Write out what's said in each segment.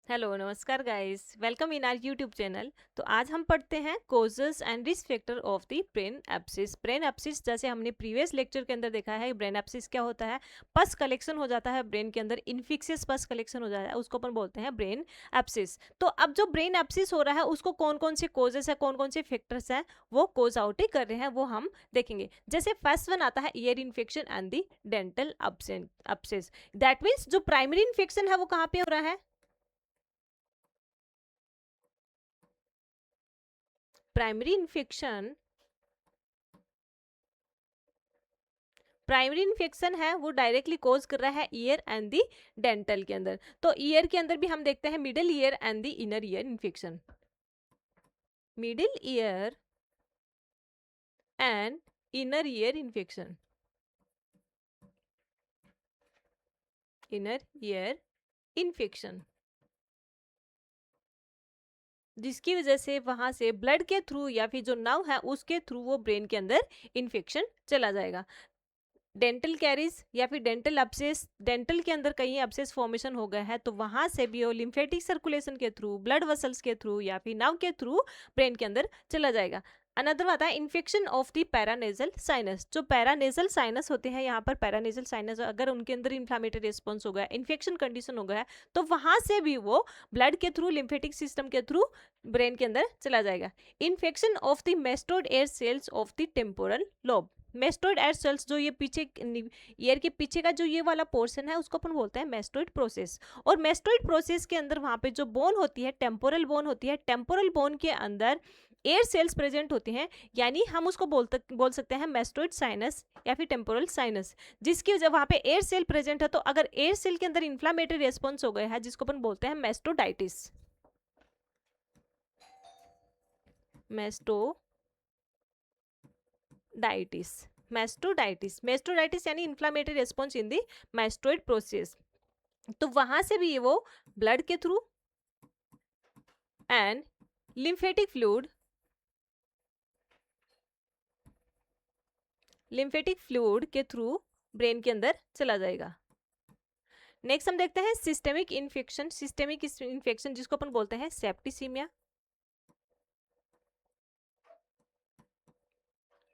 Hello नमस्कार guys, welcome in our YouTube channel. तो आज हम पढ़ते हैं causes and risk factor of the brain abscess. Brain abscess जैसे हमने प्रीवियस लेक्चर के अंदर देखा है, ब्रेन एब्सिस क्या होता है? पस कलेक्शन हो जाता है ब्रेन के अंदर, इनफिक्सियस पस कलेक्शन हो जाता है, उसको अपन बोलते हैं ब्रेन एब्सिस। तो अब जो ब्रेन एब्सिस हो रहा है उसको कौन कौन से कोजेस है, कौन कौन से फैक्टर्स हैं वो कोज आउट ही कर रहे हैं, वो हम देखेंगे। जैसे फर्स्ट वन आता है ear infection and the dental abscess. That means जो प्राइमरी इन्फेक्शन है वो कहाँ पे हो रहा है? प्राइमरी इन्फेक्शन प्राइमरी इन्फेक्शन है वो डायरेक्टली कोज कर रहा है ईयर एंड दी डेंटल के अंदर। तो ईयर के अंदर भी हम देखते हैं middle ear and the inner ear infection. Middle ear and inner ear infection. Inner ear infection जिसकी वजह से वहां से ब्लड के थ्रू या फिर जो नर्व है उसके थ्रू वो ब्रेन के अंदर इन्फेक्शन चला जाएगा। डेंटल कैरीज या फिर डेंटल एब्सेस, डेंटल के अंदर कहीं एब्सेस फॉर्मेशन हो गया है तो वहां से भी वो लिम्फेटिक सर्कुलेशन के थ्रू, ब्लड वेसल्स के थ्रू या फिर नर्व के थ्रू ब्रेन के अंदर चला जाएगा। अनदर आता है infection of the paranasal sinus. जो पैरानेजल साइनस होते हैं, यहाँ पर पैरानेजल साइनस अगर उनके अंदर इन्फ्लामेटरी रिस्पॉन्स हो गया, इन्फेक्शन कंडीशन हो गया है, तो वहां से भी वो ब्लड के थ्रू, लिम्फेटिक सिस्टम के थ्रू ब्रेन के अंदर चला जाएगा। Infection of the mastoid air cells of the temporal lobe. Mastoid air cells जो ये पीछे ईयर के पीछे का जो ये वाला पोर्शन है उसको अपन बोलते हैं मेस्टोइड प्रोसेस। और मेस्टोइड प्रोसेस के अंदर वहां पे जो बोन होती है, टेम्पोरल बोन होती है, टेम्पोरल बोन के अंदर एयर सेल्स प्रेजेंट होती हैं, यानी हम उसको बोल सकते हैं मेस्टोइड साइनस या फिर टेम्पोरल साइनस। जिसकी वजह वहां पे एयर सेल प्रेजेंट है, तो अगर एयर सेल के अंदर इन्फ्लामेटरी रेस्पॉन्स हो गया है जिसको अपन बोलते हैं मेस्टोडाइटिस। मेस्टोडाइटिस मेस्टोडाइटिस यानी inflammatory response in the mastoid process. तो वहां से भी ये वो ब्लड के थ्रू एंड लिम्फेटिक फ्लूइड के थ्रू ब्रेन के अंदर चला जाएगा। नेक्स्ट हम देखते हैं सिस्टेमिक इन्फेक्शन। सिस्टेमिक इन्फेक्शन जिसको अपन बोलते हैं सेप्टिसीमिया।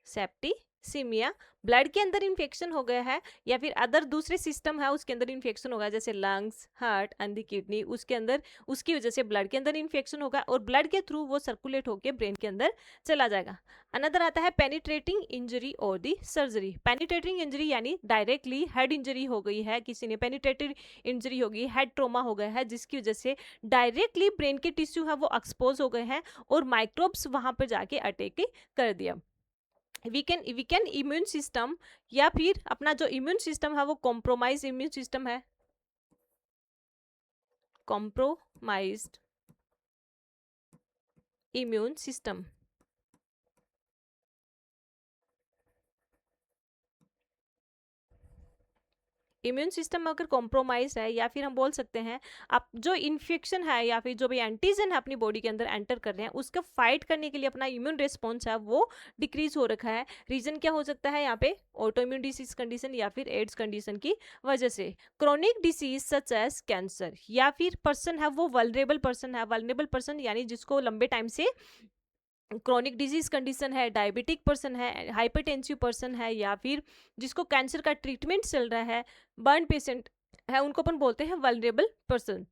सेप्टिसीमिया ब्लड के अंदर इन्फेक्शन हो गया है या फिर अदर दूसरे सिस्टम है उसके अंदर इन्फेक्शन होगा, जैसे lungs, heart and the kidney, उसके अंदर उसकी वजह से ब्लड के अंदर इन्फेक्शन होगा और ब्लड के थ्रू वो सर्कुलेट होकर ब्रेन के अंदर चला जाएगा। अनदर आता है पेनिट्रेटिंग इंजरी और दी सर्जरी। पेनिट्रेटिंग इंजरी यानी डायरेक्टली हेड इंजरी हो गई है, किसी ने पेनिट्रेटिव इंजरी होगी, हेड ट्रोमा हो गया है, जिसकी वजह से डायरेक्टली ब्रेन के टिश्यू है वो एक्सपोज हो गए हैं और माइक्रोब्स वहां पर जाके अटैक कर दिया। वीकेन इम्यून सिस्टम या फिर अपना जो इम्यून सिस्टम है वो कॉम्प्रोमाइज इम्यून सिस्टम है, compromised immune system. Immune system अगर कॉम्प्रोमाइज है या फिर हम बोल सकते हैं आप जो इन्फेक्शन है या फिर जो भी एंटीजन है अपनी बॉडी के अंदर एंटर कर रहे हैं उसका फाइट करने के लिए अपना इम्यून रिस्पॉन्स है वो डिक्रीज हो रखा है। रीजन क्या हो सकता है यहाँ पे? ऑटो इम्यून डिसीज कंडीशन या फिर एड्स कंडीशन की वजह से। Chronic disease such as cancer या फिर पर्सन है वो वल्नरेबल पर्सन है। वल्नरेबल पर्सन यानी जिसको लंबे टाइम से क्रोनिक डिजीज कंडीशन है, डायबिटिक पर्सन है, हाइपरटेंसिव पर्सन है या फिर जिसको कैंसर का ट्रीटमेंट चल रहा है, बर्न पेशेंट है, उनको अपन बोलते हैं वल्नरेबल पर्सन।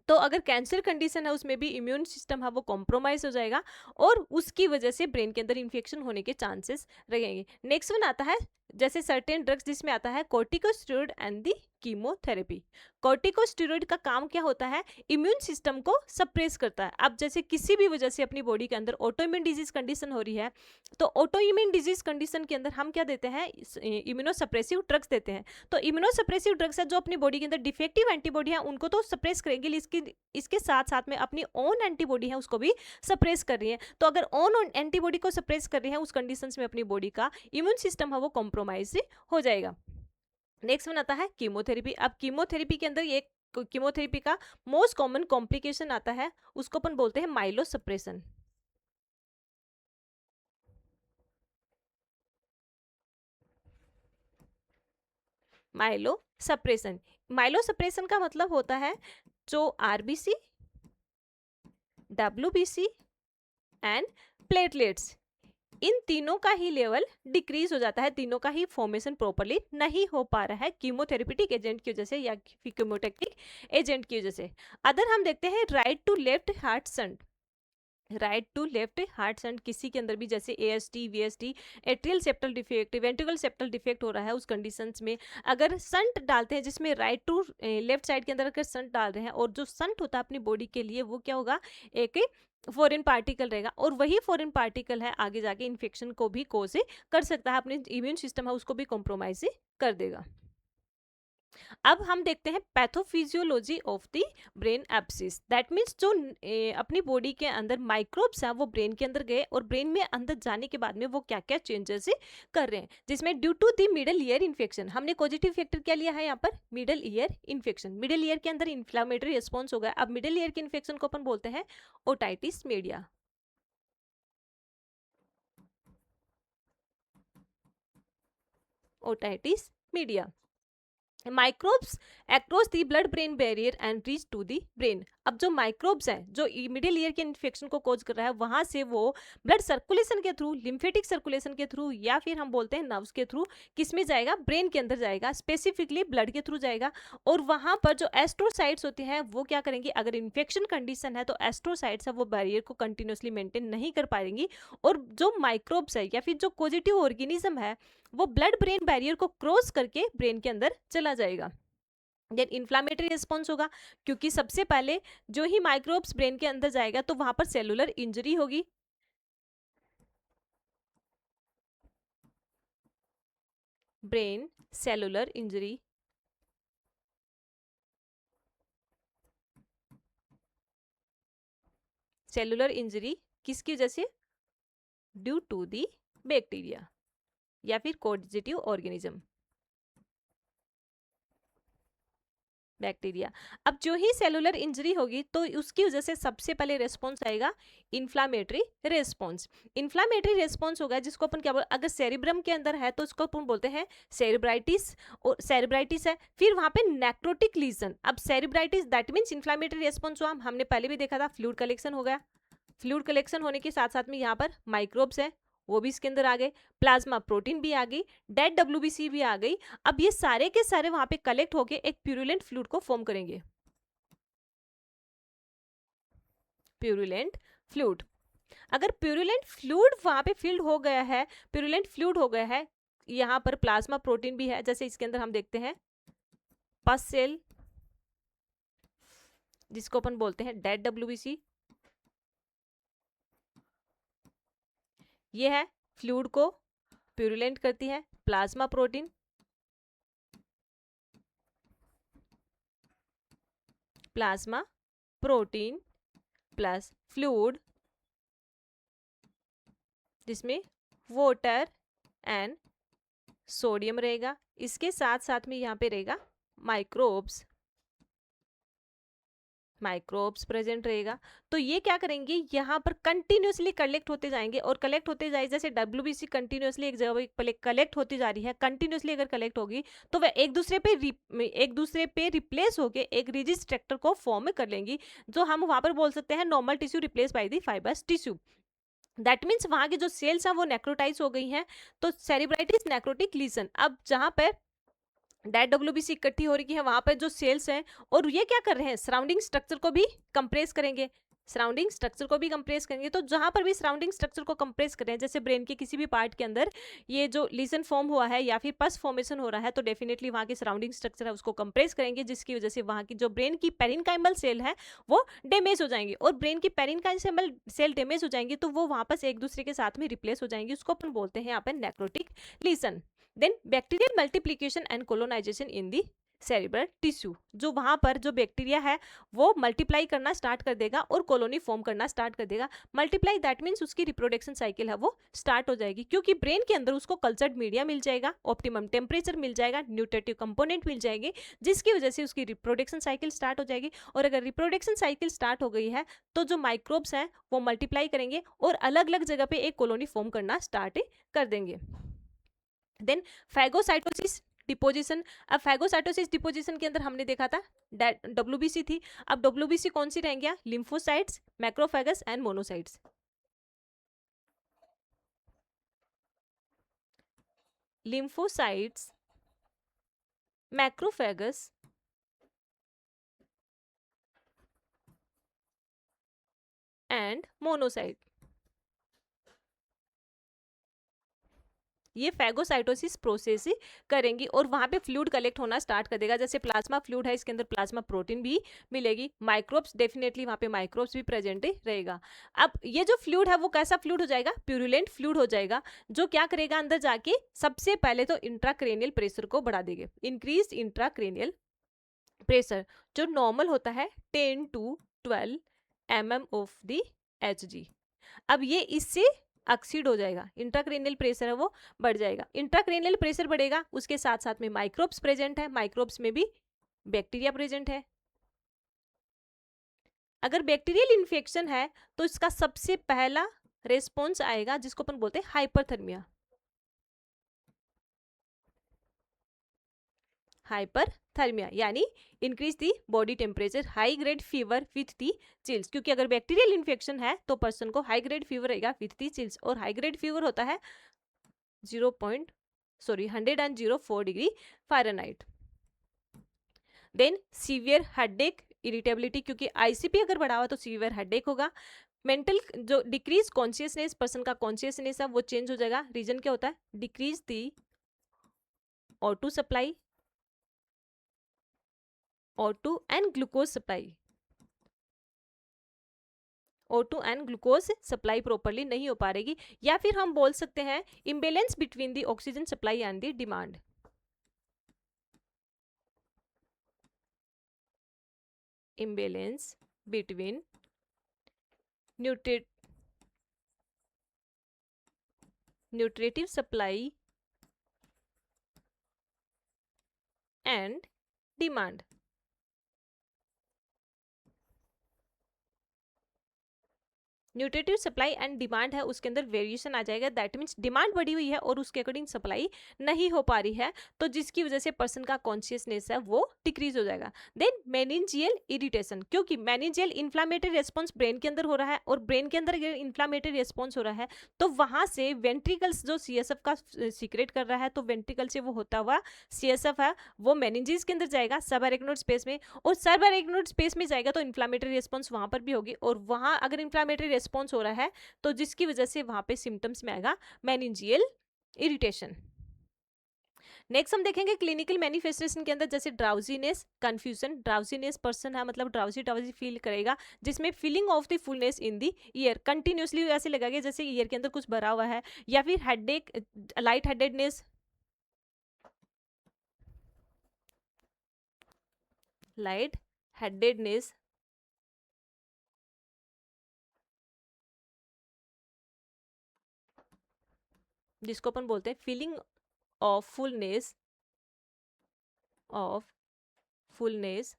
तो अगर कैंसर कंडीशन है उसमें भी इम्यून सिस्टम है वो कॉम्प्रोमाइज हो जाएगा और उसकी वजह से ब्रेन के अंदर इन्फेक्शन होने के चांसेस रहेंगे। नेक्स्ट वन आता है जैसे सर्टेन ड्रग्स, जिसमें आता है corticosteroid and the chemotherapy. Corticosteroid का काम क्या होता है? इम्यून सिस्टम को सप्रेस करता है। अब जैसे किसी भी वजह से अपनी बॉडी के अंदर ऑटोइम्यून डिजीज कंडीशन हो रही है, तो ऑटोइम्यून डिजीज कंडीशन के अंदर हम क्या देते हैं? इम्यूनोसप्रेसिव ड्रग्स देते हैं। तो इम्यूनोसप्रेसिव ड्रग्स है जो अपनी बॉडी के अंदर डिफेक्टिव एंटीबॉडी है उनको तो सप्रेस करेंगे, इसके साथ साथ में अपनी ओन एंटीबॉडी है उसको भी सप्रेस कर रही है। तो अगर ओन एंटीबॉडी को सप्रेस कर रही है उस कंडीशंस में अपनी बॉडी का इम्यून सिस्टम है वो कॉम्प्रोमाइज हो जाएगा। नेक्स्ट वन आता है कीमोथेरेपी। अब कीमोथेरेपी के अंदर एक कीमोथेरेपी का मोस्ट कॉमन कॉम्प्लिकेशन आता है, उसको अपन बोलते हैं माइलो सप्रेशन। माइलो सप्रेशन का मतलब होता है जो आरबीसी, डब्ल्यूबीसी एंड प्लेटलेट्स, इन तीनों का ही लेवल डिक्रीज हो जाता है, तीनों का ही फॉर्मेशन प्रॉपरली नहीं हो पा रहा है कीमोथेरेपिटिक एजेंट की वजह से या कीमोटेक्टिक एजेंट की वजह से। अदर हम देखते हैं right to left heart shunt, right to left heart shunt किसी के अंदर भी, जैसे AST, VST, atrial septal defect, ventricle septal defect हो रहा है, उस कंडीशंस में अगर शंट डालते हैं जिसमें राइट टू लेफ्ट साइड के अंदर अगर शंट डाल रहे हैं, और जो शंट होता है अपनी बॉडी के लिए वो क्या होगा, एक फॉरेन पार्टिकल रहेगा, और वही फॉरेन पार्टिकल है आगे जाके इन्फेक्शन को भी कोज कर सकता है, अपने इम्यून सिस्टम है उसको भी कॉम्प्रोमाइज कर देगा। अब हम देखते हैं pathophysiology of the brain abscess, that means जो अपनी बॉडी के अंदर माइक्रोब्स हैं वो ब्रेन के अंदर गए, और ब्रेन में अंदर जाने के बाद में वो क्या क्या चेंजेस कर रहे हैं, जिसमें due to the middle ear infection, हमने पॉजिटिव फैक्टर क्या लिया है यहाँ पर, middle ear infection, middle ear के अंदर इन्फ्लामेटरी रिस्पॉन्स हो गया। अब मिडल ईयर के इन्फेक्शन को अपन बोलते हैं otitis media, otitis media. Microbes across the blood brain barrier and reach to the brain. अब जो माइक्रोब्स हैं जो मिडिल ईयर के इन्फेक्शन को कोज कर रहा है, वहां से वो ब्लड सर्कुलेशन के थ्रू, लिम्फेटिक सर्कुलेशन के थ्रू, या फिर हम बोलते हैं नर्व्स के थ्रू, किस में जाएगा, ब्रेन के अंदर जाएगा, स्पेसिफिकली ब्लड के थ्रू जाएगा। और वहां पर जो एस्ट्रोसाइट्स होते हैं वो क्या करेंगे, अगर इन्फेक्शन कंडीशन है तो एस्ट्रोसाइट्स है वो बैरियर को कंटिन्यूसली मेंटेन नहीं कर पाएंगी, और जो माइक्रोब्स है या फिर जो पॉजिटिव ऑर्गेनिज्म है वो ब्लड ब्रेन बैरियर को क्रॉस करके ब्रेन के अंदर चला जाएगा। देन इन्फ्लामेटरी रिस्पॉन्स होगा, क्योंकि सबसे पहले जो ही माइक्रोब्स ब्रेन के अंदर जाएगा तो वहां पर सेलुलर इंजरी होगी, brain cellular injury, cellular injury किसकी वजह से, ड्यू टू दी बैक्टीरिया या फिर पॉजिटिव ऑर्गेनिज्म, बैक्टीरिया। अब जो ही सेलुलर इंजरी होगी तो उसकी वजह से सबसे पहले रेस्पॉन्स आएगा इन्फ्लामेटरी रेस्पॉन्स। इन्फ्लामेटरी रेस्पॉन्स होगा जिसको अपन क्या बोलते, अगर सेरिब्रम के अंदर है तो उसको अपन बोलते हैं सेरिब्राइटिस, और सेरिब्राइटिस है, फिर वहां पे नेक्रोटिक लीजन। अब सेरिब्राइटिस दैट मीन्स इन्फ्लामेटरी रेस्पॉन्स हुआ, हमने पहले भी देखा था, फ्लूइड कलेक्शन हो गया, फ्लूइड कलेक्शन होने के साथ साथ में यहाँ पर माइक्रोब्स है वो भी इसके अंदर आ गए, प्लाज्मा प्रोटीन भी आ गई, डेड डब्ल्यूबीसी भी आ गई। अब ये सारे के सारे वहां पे कलेक्ट होके एक प्यूरुलेंट फ्लूइड को फॉर्म करेंगे, प्यूरुलेंट फ्लूइड। अगर प्यूरुलेंट फ्लूइड वहां पे फिल्ड हो गया है, प्यूरुलेंट फ्लूइड हो गया है, यहाँ पर प्लाज्मा प्रोटीन भी है, जैसे इसके अंदर हम देखते हैं पस सेल जिसको अपन बोलते हैं डेड डब्ल्यूबीसी, ये है फ्लूइड को प्यूरुलेंट करती है plasma protein, plasma protein plus fluid जिसमें वाटर एंड सोडियम रहेगा, इसके साथ साथ में यहाँ पे रहेगा माइक्रोब्स, माइक्रोब्स प्रेजेंट रहेगा। तो ये क्या करेंगे, यहाँ पर कंटिन्यूसली कलेक्ट होते जाएंगे, और कलेक्ट होते जाए, जैसे डब्ल्यूबीसी कंटिन्यूसली एक जगह कलेक्ट होती जा रही है, कंटिन्यूसली अगर कलेक्ट होगी तो वह एक दूसरे पे रिप्लेस होके एक रिजिड स्ट्रक्चर को फॉर्म कर लेंगी, जो हम वहां पर बोल सकते हैं normal tissue replace by the fibrous tissue. That means वहां की जो सेल्स हैं वो नेक्रोटाइज हो गई हैं, तो सेरिब्राइटिस नेक्रोटिक लीजन। अब जहां पर डेड डब्ल्यूबीसी इकट्ठी हो रही है वहां पर जो सेल्स हैं, और ये क्या कर रहे हैं, सराउंडिंग स्ट्रक्चर को भी कंप्रेस करेंगे, सराउंडिंग स्ट्रक्चर को भी कंप्रेस करेंगे। तो जहां पर भी सराउंडिंग स्ट्रक्चर को कंप्रेस कर रहे हैं, जैसे ब्रेन के किसी भी पार्ट के अंदर ये जो लीजन फॉर्म हुआ है या फिर पस फॉर्मेशन हो रहा है, तो डेफिनेटली वहां की सराउंडिंग स्ट्रक्चर है उसको कंप्रेस करेंगे, जिसकी वजह से वहां की जो ब्रेन की पेरिनकाइमल सेल है वो डैमेज हो जाएंगी, और ब्रेन की पेरिनकाइमल सेल डैमेज हो जाएंगी तो वो वापस एक दूसरे के साथ में रिप्लेस हो जाएंगी, उसको अपन बोलते हैं यहाँ पर necrotic lesion. Then bacterial multiplication and colonization in the cerebral tissue, जो वहां पर जो बैक्टीरिया है वो मल्टीप्लाई करना स्टार्ट कर देगा और कॉलोनी फॉर्म करना स्टार्ट कर देगा। मल्टीप्लाई दैट मीन्स उसकी रिप्रोडक्शन साइकिल है वो स्टार्ट हो जाएगी, क्योंकि ब्रेन के अंदर उसको कल्चर्ड मीडिया मिल जाएगा, ऑप्टिमम टेम्परेचर मिल जाएगा, न्यूट्रिटिव कंपोनेंट मिल जाएंगे, जिसकी वजह से उसकी रिप्रोडक्शन साइकिल स्टार्ट हो जाएगी। और अगर रिप्रोडक्शन साइकिल स्टार्ट हो गई है तो जो माइक्रोब्स हैं वो मल्टीप्लाई करेंगे और अलग अलग जगह पे एक कॉलोनी फॉर्म करना स्टार्ट कर देंगे। Then phagocytosis deposition. अब फैगोसाइटोसिस डिपोजिशन के अंदर हमने देखा था WBC थी, अब WBC कौन सी रहेंगे? Lymphocytes, macrophages and monocytes. Lymphocytes, macrophages and monocyte. ये फैगोसाइटोसिस प्रोसेस ही करेंगी और वहां पे फ्लूइड कलेक्ट होना स्टार्ट कर देगा। जैसे प्लाज्मा फ्लूइड है, इसके अंदर प्लाज्मा प्रोटीन भी मिलेगी, माइक्रोब्स डेफिनेटली वहां पे माइक्रोब्स भी प्रेजेंट ही रहेगा। अब ये जो फ्लूइड है वो कैसा फ्लूइड हो जाएगा? प्यूरुलेंट फ्लूइड हो जाएगा, जो क्या करेगा अंदर जाके सबसे पहले तो इंट्राक्रेनियल प्रेशर को बढ़ा देगा। इंक्रीज इंट्राक्रेनियल प्रेशर जो नॉर्मल होता है 10 to 12 mm of the Hg। अब ये इससे एक्सीड हो जाएगा, इंट्राक्रेनियल प्रेशर है वो बढ़ जाएगा। इंट्राक्रेनियल प्रेशर बढ़ेगा, उसके साथ साथ में माइक्रोब्स प्रेजेंट है, माइक्रोब्स में भी बैक्टीरिया प्रेजेंट है। अगर बैक्टीरियल इन्फेक्शन है तो इसका सबसे पहला रेस्पॉन्स आएगा जिसको अपन बोलते हैं हाइपरथर्मिया। हाइपरथर्मिया यानी increase the body temperature, high grade fever with the chills. क्योंकि अगर बैक्टीरियल इन्फेक्शन है तो पर्सन को हाई ग्रेड फीवर रहेगा विथ दी चिल्स, और हाई ग्रेड फीवर होता है 104 degree Fahrenheit. Then severe headache, irritability, क्योंकि आईसीपी अगर बढ़ा हुआ तो सीवियर हेडेक होगा। मेंटल जो डिक्रीज कॉन्शियसनेस, पर्सन का कॉन्शियसनेस है वो चेंज हो जाएगा। रीजन क्या होता है? Decrease the O2 supply, O2 and glucose supply. O2 and glucose supply properly नहीं हो पा रहेगी, या फिर हम बोल सकते हैं imbalance between the oxygen supply and the demand. imbalance between nutritive supply and demand। Nutritive supply and demand है, उसके अंदर वेरिएशन आ जाएगा। दैट मीन्स डिमांड बढ़ी हुई है और उसके अकॉर्डिंग सप्लाई नहीं हो पा रही है, तो जिसकी वजह से पर्सन का कॉन्शियसनेस है वो डिक्रीज हो जाएगा। देन मेनिंजियल इरिटेशन, क्योंकि मेनिंजियल इन्फ्लामेटरी रेस्पॉन्स ब्रेन के अंदर हो रहा है, और ब्रेन के अंदर अगर इन्फ्लामेटरी रेस्पॉन्स हो रहा है तो वहां से वेंट्रिकल्स जो CSF का सीक्रेट कर रहा है, तो वेंट्रिकल से वो होता हुआ CSF है वो मेनिंजेस के अंदर जाएगा सब एरेक्नोइड स्पेस में, और सब एरेक्नोइड स्पेस में जाएगा तो इन्फ्लामेटरी रेस्पॉन्स वहां पर भी होगी, और वहां अगर इन्फ्लामेटरी रेस्पॉन्स हो रहा है तो जिसकी वजह से वहां पे सिम्टम्स में आएगा मेनिंजियल इरिटेशन। नेक्स्ट हम देखेंगे क्लिनिकल मैनिफेस्टेशन के अंदर, जैसे ड्राउजीनेस, कंफ्यूजन। ड्राउजीनेस पर्सन है मतलब ड्राउजी ड्राउजी फील करेगा, जिसमें feeling of the fullness in the year, continuously ऐसे लगेगा जैसे ईयर के अंदर कुछ भरा हुआ है, या फिर headache, light headedness, light headedness, जिसको अपन बोलते हैं feeling of fullness, of fullness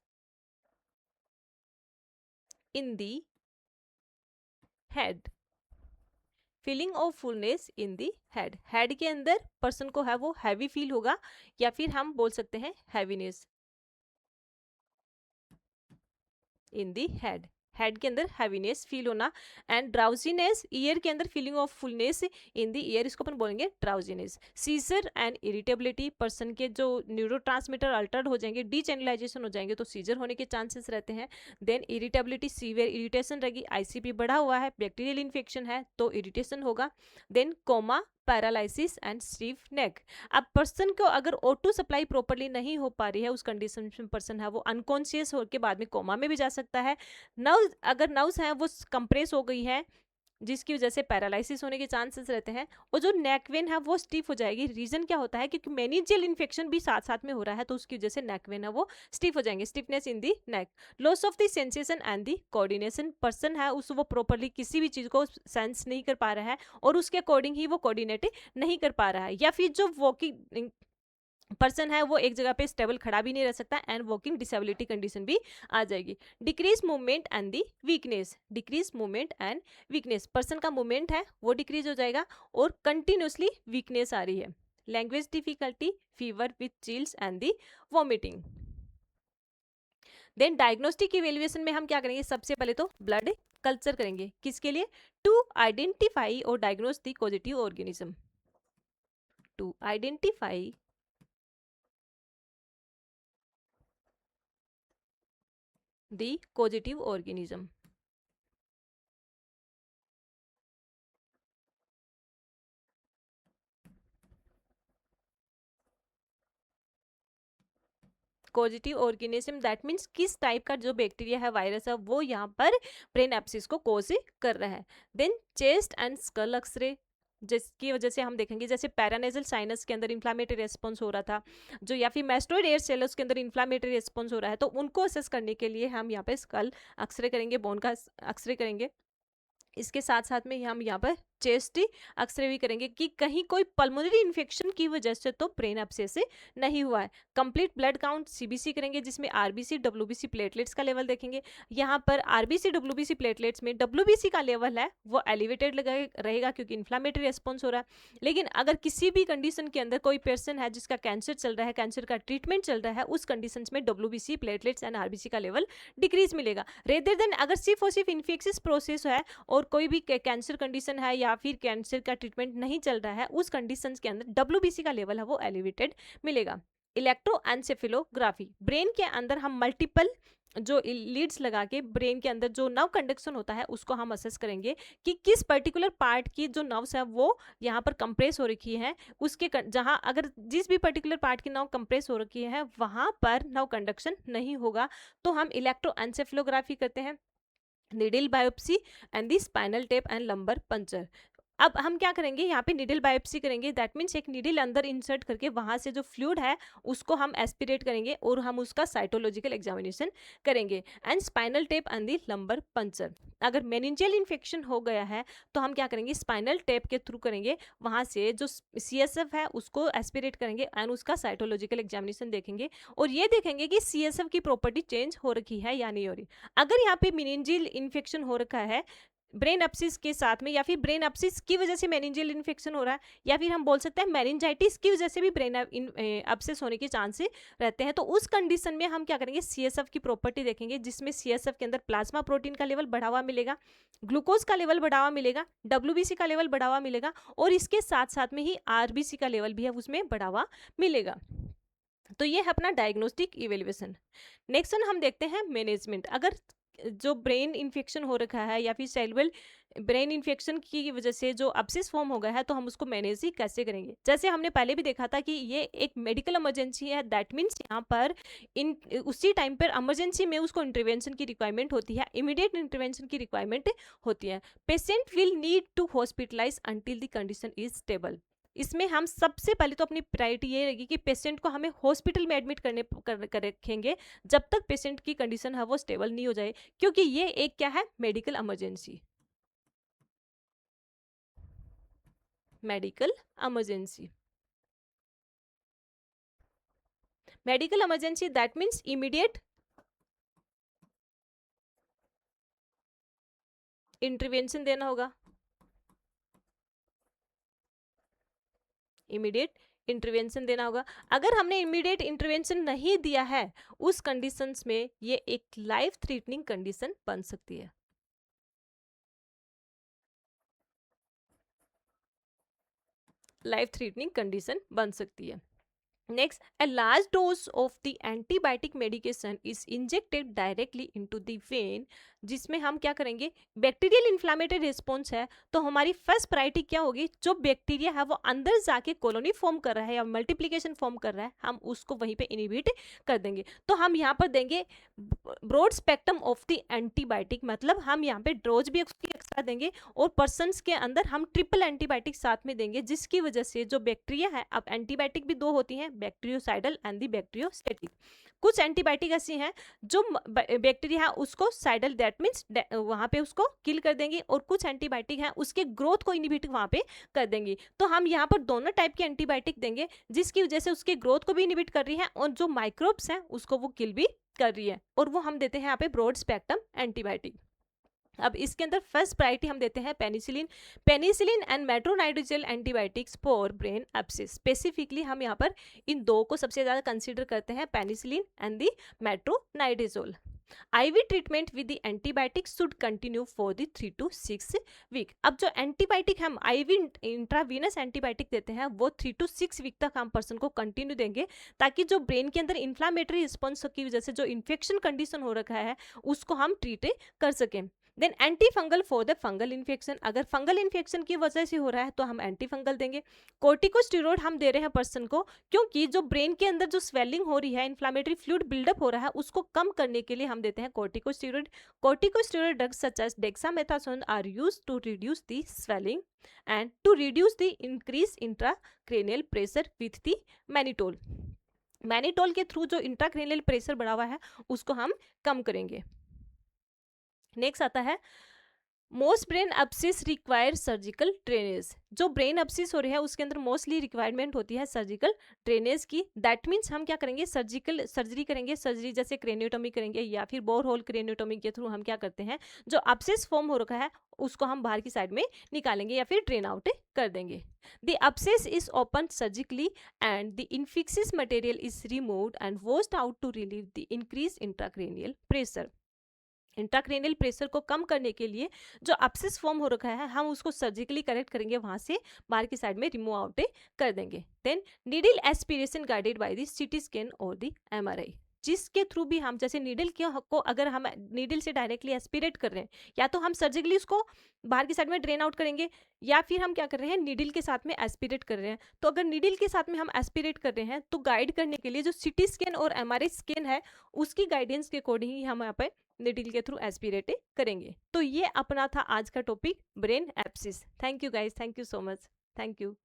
in the head. Feeling of fullness in the head, head के अंदर पर्सन को है वो हैवी फील होगा, या फिर हम बोल सकते हैं heaviness in the head, head के अंदर हैवीनेस फील होना। एंड ड्राउजीनेस, ईयर के अंदर feeling of fullness in the ear, इसको अपन बोलेंगे drowsiness. Seizure and irritability, person के जो न्यूरोट्रांसमीटर अल्टर्ड हो जाएंगे, डीचैनलाइजेशन हो जाएंगे तो सीजर होने के चांसेस रहते हैं। देन इरिटेबिलिटी, सीवियर इरिटेशन रहेगी, आईसीपी बढ़ा हुआ है, बैक्टीरियल इन्फेक्शन है तो इरिटेशन होगा। देन कोमा, पैरालिसिस एंड स्टीफ नेक। अब पर्सन को अगर O2 सप्लाई प्रॉपरली नहीं हो पा रही है, उस कंडीशन में पर्सन है वो अनकॉन्शियस होकर बाद में कोमा में भी जा सकता है। नर्व, अगर नर्व्स हैं वो कंप्रेस हो गई है जिसकी वजह से पैरालिसिस होने के चांसेस रहते हैं, और जो नेक वेन है वो स्टिफ हो जाएगी। रीजन क्या होता है? क्योंकि मेनिंजियल इन्फेक्शन भी साथ साथ में हो रहा है तो उसकी वजह से नेक वेन है वो स्टिफ हो जाएंगे, stiffness in the neck. Loss of the sensation and the coordination, person है उस वो प्रॉपरली किसी भी चीज को सेंस नहीं कर पा रहा है और उसके अकॉर्डिंग ही वो कोऑर्डिनेट नहीं कर पा रहा है, या फिर जो वॉकिंग पर्सन है वो एक जगह पे स्टेबल खड़ा भी नहीं रह सकता, एंड वॉकिंग डिसेबिलिटी कंडीशन भी आ जाएगी। Decrease movement and the weakness, decrease movement and weakness, person का मूवमेंट है वो डिक्रीज हो जाएगा और कंटिन्यूसली वीकनेस आ रही है। Language difficulty, fever with chills and the vomiting. Then diagnostic evaluation में हम क्या करेंगे, सबसे पहले तो ब्लड कल्चर करेंगे, किसके लिए, टू आइडेंटिफाई और diagnose the positive organism, to identify the positive organism. Positive organism that means किस टाइप का जो बैक्टीरिया है, वायरस है, वो यहाँ पर ब्रेन एब्सिस को कोज कर रहा है। Then chest and skull x-ray, जिसकी वजह से हम देखेंगे जैसे पैरानेजल साइनस के अंदर इन्फ्लामेटरी रेस्पॉन्स हो रहा था, जो या फिर मैस्टोइड एयर सेल्स के अंदर इन्फ्लामेटरी रेस्पॉन्स हो रहा है, तो उनको असेस करने के लिए हम यहाँ पे स्कल एक्सरे करेंगे, बोन का एक्सरे करेंगे। इसके साथ साथ में हम यहाँ पर चेस्ट एक्सरे भी करेंगे कि कहीं कोई पल्मोनरी इन्फेक्शन की वजह से तो ब्रेन एब्सेस नहीं हुआ है। कंप्लीट ब्लड काउंट सीबीसी करेंगे, जिसमें आरबीसी डब्ल्यूबीसी प्लेटलेट्स का लेवल देखेंगे। यहाँ पर आरबीसी डब्ल्यूबीसी प्लेटलेट्स में डब्ल्यूबीसी का लेवल है वो एलिवेटेड रहेगा क्योंकि इन्फ्लामेटरी रेस्पॉन्स हो रहा है। लेकिन अगर किसी भी कंडीशन के अंदर कोई पर्सन है जिसका कैंसर चल रहा है, कैंसर का ट्रीटमेंट चल रहा है, उस कंडीशन में डब्ल्यूबीसी प्लेटलेट्स एंड आरबीसी का लेवल डिक्रीज मिलेगा। रेदर देन अगर सिर्फ और सिर्फ इन्फेक्शियस प्रोसेस है और कोई भी कैंसर कंडीशन है या फिर कैंसर का ट्रीटमेंट नहीं चल रहा है, उस कंडीशन के अंदर डब्ल्यूबीसी का लेवल है वो एलिवेटेड मिलेगा। इलेक्ट्रोएन्सेफेलोग्राफी, ब्रेन के अंदर हम मल्टीपल जो लीड्स लगा के ब्रेन के अंदर जो नर्व कंडक्शन होता है उसको हम असेस करेंगे कि किस पर्टिकुलर पार्ट की जो नर्व्स है वो यहाँ पर कंप्रेस हो रखी है, उसके जहाँ अगर जिस भी पर्टिकुलर पार्ट की नर्व कंप्रेस हो रखी है वहाँ पर नर्व कंडक्शन नहीं होगा, तो हम इलेक्ट्रोएन्सेफेलोग्राफी करते हैं। Needle biopsy and the spinal tape and lumbar puncture. अब हम क्या करेंगे, यहाँ पे निडल बायोप्सी करेंगे, दैट मीन्स एक निडल अंदर इंसर्ट करके वहां से जो फ्लूइड है उसको हम एस्पिरेट करेंगे और हम उसका साइटोलॉजिकल एग्जामिनेशन करेंगे। And spinal tape and the lumbar puncture, अगर मेनिंजियल इन्फेक्शन हो गया है तो हम क्या करेंगे, स्पाइनल टेप के थ्रू करेंगे, वहां से जो CSF है उसको एस्पिरेट करेंगे एंड उसका साइटोलॉजिकल एग्जामिनेशन देखेंगे और ये देखेंगे कि CSF की प्रॉपर्टी चेंज हो रखी है या नहीं हो रही। अगर यहाँ पे मेनिंजियल इन्फेक्शन हो रखा है ब्रेन एब्सिस के साथ में, या फिर ब्रेन एब्सिस की वजह से मेनिंजियल इन्फेक्शन हो रहा है, या फिर हम बोल सकते हैं मेनिंजाइटिस की वजह से भी ब्रेन एब्सिस होने के चांसेस रहते हैं, तो उस कंडीशन में हम क्या करेंगे, CSF की प्रॉपर्टी देखेंगे, जिसमें CSF के अंदर प्लाज्मा प्रोटीन का लेवल बढ़ा हुआ मिलेगा, ग्लूकोज का लेवल बढ़ा हुआ मिलेगा, WBC का लेवल बढ़ा हुआ मिलेगा और इसके साथ साथ में ही RBC का लेवल भी है उसमें बढ़ा हुआ मिलेगा। तो ये है अपना डायग्नोस्टिक इवेल्युएशन। नेक्स्ट वन हम देखते हैं मैनेजमेंट। अगर जो ब्रेन इन्फेक्शन हो रखा है या फिर सेरेब्रल ब्रेन इन्फेक्शन की वजह से जो अब्सिस फॉर्म हो गया है तो हम उसको मैनेज ही कैसे करेंगे। जैसे हमने पहले भी देखा था कि ये एक मेडिकल इमरजेंसी है, दैट मीन्स यहाँ पर उसी टाइम पर इमरजेंसी में उसको इंटरवेंशन की रिक्वायरमेंट होती है, इमीडिएट इंटरवेंशन की रिक्वायरमेंट होती है। Patient will need to hospitalize until the condition is stable. इसमें हम सबसे पहले तो अपनी प्रायोरिटी ये रहेगी कि पेशेंट को हमें हॉस्पिटल में एडमिट कर रखेंगे जब तक पेशेंट की कंडीशन है वो स्टेबल नहीं हो जाए, क्योंकि ये एक क्या है, medical emergency. Medical emergency, medical emergency that means immediate intervention देना होगा, इमीडिएट इंटरवेंशन देना होगा। अगर हमने इमीडिएट इंटरवेंशन नहीं दिया है उस कंडीशंस में ये एक लाइफ थ्रेटनिंग कंडीशन बन सकती है, लाइफ थ्रेटनिंग कंडीशन बन सकती है। Next, a large dose of the antibiotic medication is injected directly into the vein, जिसमें हम क्या करेंगे, बैक्टीरियल इन्फ्लामेटरी रिस्पॉन्स है तो हमारी फर्स्ट प्रायोरिटी क्या होगी, जो बैक्टीरिया है वो अंदर जाके कॉलोनी फॉर्म कर रहा है या मल्टीप्लिकेशन फॉर्म कर रहा है, हम उसको वहीं पे इनिबिट कर देंगे। तो हम यहाँ पर देंगे broad spectrum of the antibiotic, मतलब हम यहाँ पे डोज भी एक्स्ट्रा देंगे और पर्सन्स के अंदर हम ट्रिपल एंटीबायोटिक साथ में देंगे, जिसकी वजह से जो बैक्टीरिया है, अब एंटीबायोटिक भी दो होती हैं, बैक्टीरियोसाइडल एंड दी बैक्टीरियोस्टैटिक। कुछ एंटीबायोटिक ऐसी हैं जो बैक्टीरिया है उसको साइडल दैट मीन्स वहां पे उसको किल कर देंगी, और कुछ एंटीबायोटिक हैं उसके ग्रोथ को इनहिबिट वहां पे कर देंगी। तो हम यहाँ पर दोनों टाइप के एंटीबायोटिक देंगे जिसकी वजह से उसके ग्रोथ को भी इनहिबिट कर रही है और जो माइक्रोब्स हैं उसको वो किल भी कर रही है, और वो हम देते हैं यहाँ पे ब्रॉड स्पेक्ट्रम एंटीबायोटिक। अब इसके अंदर फर्स्ट प्रायोरिटी हम देते हैं penicillin. Penicillin and metronidazole antibiotics for brain abscess. Specifically हम यहाँ पर इन दो को सबसे ज़्यादा कंसीडर करते हैं, penicillin and the metronidazole. IV treatment with the antibiotic should continue for the 3 to 6 week. अब जो एंटीबायोटिक हम IV इंट्रावीनस एंटीबायोटिक देते हैं वो 3 to 6 वीक तक हम पर्सन को कंटिन्यू देंगे, ताकि जो ब्रेन के अंदर इन्फ्लामेटरी रिस्पॉन्स की वजह से जो इन्फेक्शन कंडीशन हो रखा है उसको हम ट्रीट कर सकें। Then anti fungal for the fungal infection. अगर फंगल इन्फेक्शन की वजह से हो रहा है तो हम एंटी फंगल देंगे। कोर्टिकोस्टेरॉइड हम दे रहे हैं पर्सन को, क्योंकि जो ब्रेन के अंदर जो स्वेलिंग हो रही है, इन्फ्लामेटरी फ्लूइड बिल्डअप हो रहा है, उसको कम करने के लिए हम देते हैं corticosteroid. Corticosteroid drugs such as dexamethasone are used to reduce the swelling and to reduce the increase intracranial pressure with the mannitol. Mannitol के थ्रू जो इंट्राक्रेनियल प्रेशर बढ़ा हुआ है उसको हम कम करेंगे। नेक्स्ट आता है most brain abscess require surgical drainage. जो ब्रेन एब्सिस हो रही है उसके अंदर मोस्टली रिक्वायरमेंट होती है सर्जिकल ड्रेनेज की। दैट मीन्स हम क्या करेंगे, सर्जिकल सर्जरी करेंगे। सर्जरी जैसे क्रेनियोटोमी करेंगे या फिर बोर होल क्रेनियोटोमी के थ्रू हम क्या करते हैं, जो एब्सिस फॉर्म हो रखा है उसको हम बाहर की साइड में निकालेंगे या फिर ड्रेन आउट कर देंगे। The abscess is open surgically and the infectious material is removed and washed out to relieve the increase intracranial pressure. Intracranial pressure को कम करने के लिए जो एब्सिस फॉर्म हो रखा है हम उसको सर्जिकली करेक्ट करेंगे, वहां से बाहर की साइड में रिमूव आउट कर देंगे। Then needle aspiration guided by the CT scan और द MRI, जिसके थ्रू भी हम जैसे नीडल को अगर हम नीडल से डायरेक्टली एस्पिरेट कर रहे हैं, या तो हम सर्जिकली उसको बाहर की साइड में ड्रेन आउट करेंगे, या फिर हम क्या कर रहे हैं नीडल के साथ में एस्पिरेट कर रहे हैं। तो अगर नीडल के साथ में हम एस्पिरेट कर रहे हैं तो गाइड करने के लिए जो सीटी स्कैन और MRI स्कैन है उसकी गाइडेंस के अकॉर्डिंग ही हम यहाँ पे निडल के थ्रू एस्पिरेट करेंगे। तो ये अपना था आज का topic brain abscess. Thank you guys, thank you so much, thank you.